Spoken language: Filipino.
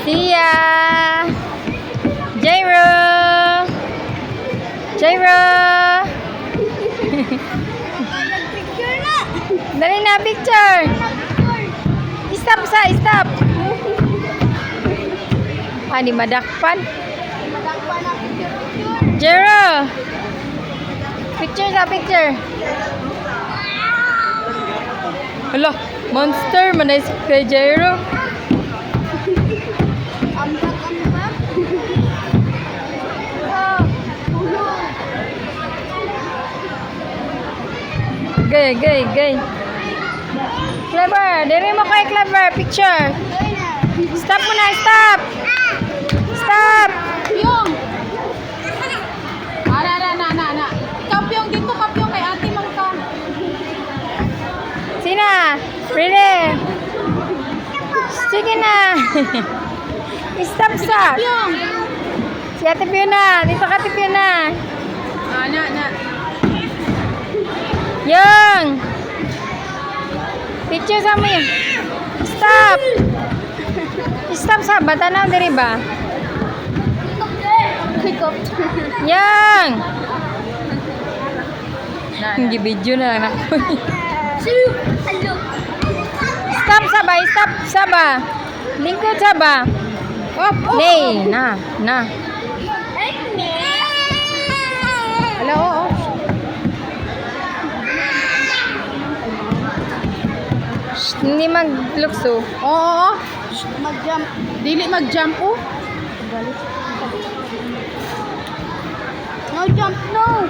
See ya! Jairo! Jairo! Picture na! Dali na, picture! Stop sa, stop! Di madakpan. Madakpan na picture. Jairo! Picture sa, picture! Hala, monster! Manay kay Jairo! Ambak. Gay. Clever! Dere mo kay Clever! Picture! Stop muna! Stop! Stop! Pyong! Na. Kapyong dito, kapyong kay ate Mangka. Sina! Really? Sige na! Stop sa! Pyong! Si Ate Fiona! Dito ka, Ate Fiona! Na. Yung! Picture sa mo yun! Stop! Stop sa ba? Tanaw diri ba? Helicopter. Yang! Hindi video na lang ako. Hello. Stop sa ba? Stop sa ba? Lingkod sa ba? Nay! Na! Hello, oo. Shh, hindi maglukso. Oo. Mag-jump. Dili mag-jump, oh. No jump, no.